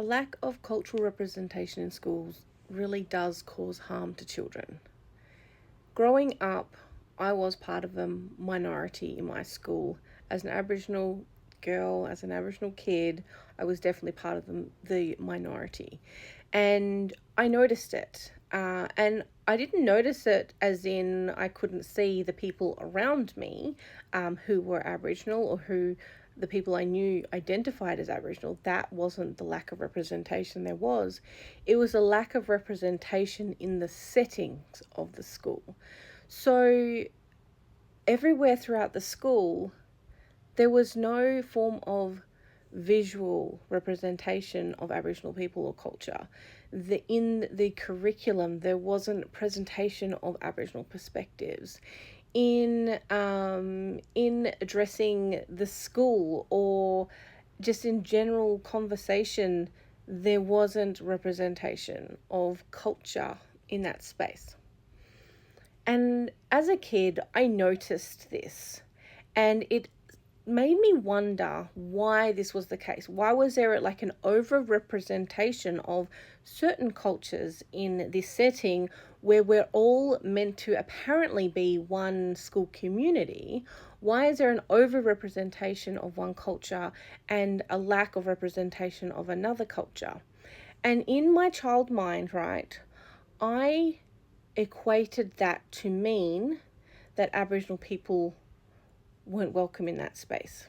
lack of cultural representation in schools really does cause harm to children. Growing up, I was part of a minority in my school. As an Aboriginal girl, as an Aboriginal kid, I was definitely part of the minority. And I noticed it. And I didn't notice it as in I couldn't see the people around me who were Aboriginal or who the people I knew identified as Aboriginal. That wasn't the lack of representation there was. It was a lack of representation in the settings of the school. So everywhere throughout the school, there was no form of visual representation of Aboriginal people or culture. In the curriculum, there wasn't presentation of Aboriginal perspectives. In addressing the school or just in general conversation, there wasn't representation of culture in that space. And as a kid, I noticed this, and it made me wonder why this was the case. Why was there like an over-representation of certain cultures in this setting where we're all meant to apparently be one school community? Why is there an over-representation of one culture and a lack of representation of another culture? And in my child mind, right, I equated that to mean that Aboriginal people weren't welcome in that space,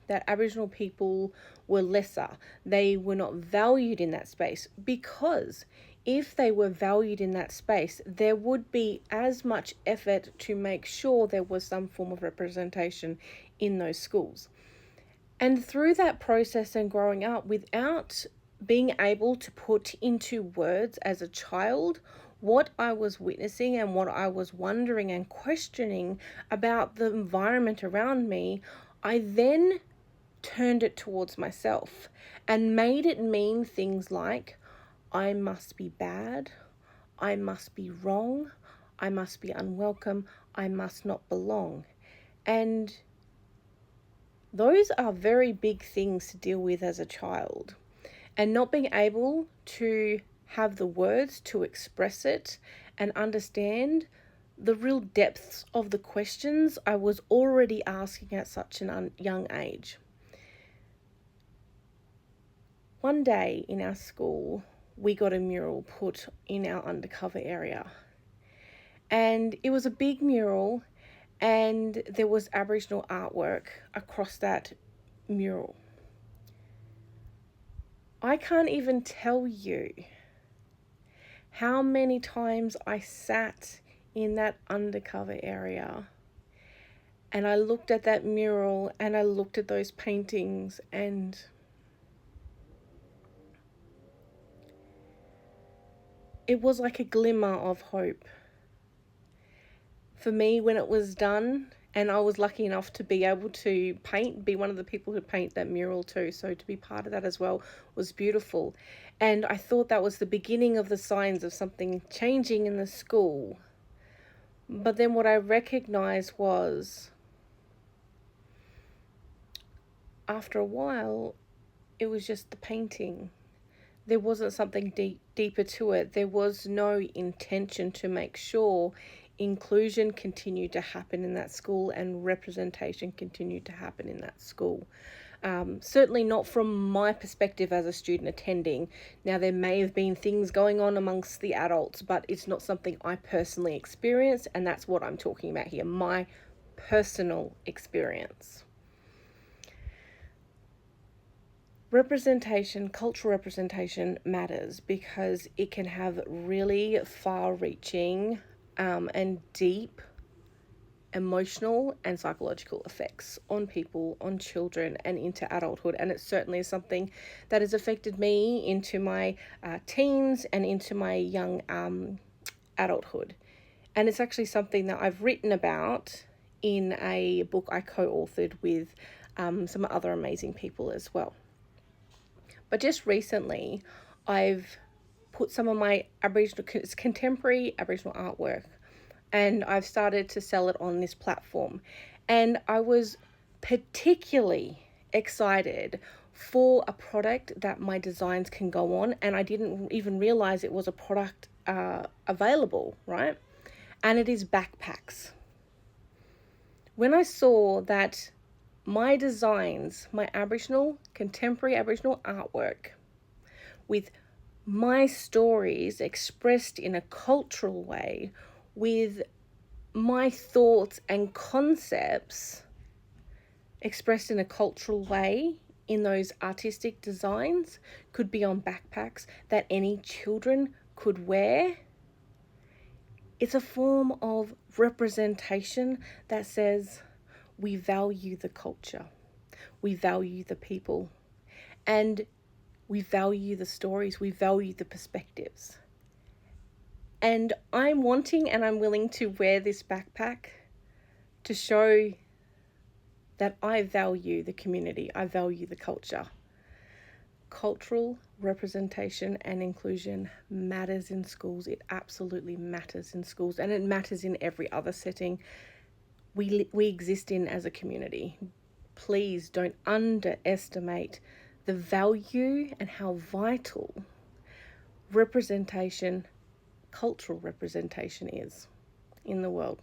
that Aboriginal people were lesser, they were not valued in that space, because if they were valued in that space, there would be as much effort to make sure there was some form of representation in those schools. And through that process and growing up, without being able to put into words as a child what I was witnessing and what I was wondering and questioning about the environment around me, I then turned it towards myself and made it mean things like, I must be bad, I must be wrong, I must be unwelcome, I must not belong. And those are very big things to deal with as a child. And not being able to have the words to express it and understand the real depths of the questions I was already asking at such a young age. One day in our school, we got a mural put in our undercover area. And it was a big mural, and there was Aboriginal artwork across that mural. I can't even tell you how many times I sat in that undercover area and I looked at that mural and I looked at those paintings, and it was like a glimmer of hope for me when it was done. And I was lucky enough to be able to be one of the people who paint that mural too. So to be part of that as well was beautiful. And I thought that was the beginning of the signs of something changing in the school. But then what I recognized was, after a while, it was just the painting. There wasn't something deeper to it. There was no intention to make sure inclusion continued to happen in that school and representation continued to happen in that school. Certainly not from my perspective as a student attending. Now, there may have been things going on amongst the adults, but it's not something I personally experienced, and that's what I'm talking about here, my personal experience. Representation, cultural representation matters because it can have really far-reaching and deep emotional and psychological effects on people, on children, and into adulthood. And it certainly is something that has affected me into my teens and into my young adulthood. And it's actually something that I've written about in a book I co-authored with some other amazing people as well. But just recently, I've put some of my contemporary Aboriginal artwork, and I've started to sell it on this platform. And I was particularly excited for a product that my designs can go on, and I didn't even realize it was a product available, right? And it is backpacks. When I saw that my designs, my contemporary Aboriginal artwork, with my stories expressed in a cultural way, with my thoughts and concepts expressed in a cultural way in those artistic designs, could be on backpacks that any children could wear. It's a form of representation that says we value the culture, we value the people, and we value the stories, we value the perspectives. And I'm wanting and I'm willing to wear this backpack to show that I value the community, I value the culture. Cultural representation and inclusion matters in schools. It absolutely matters in schools, and it matters in every other setting we exist in as a community. Please don't underestimate the value and how vital representation, cultural representation is in the world.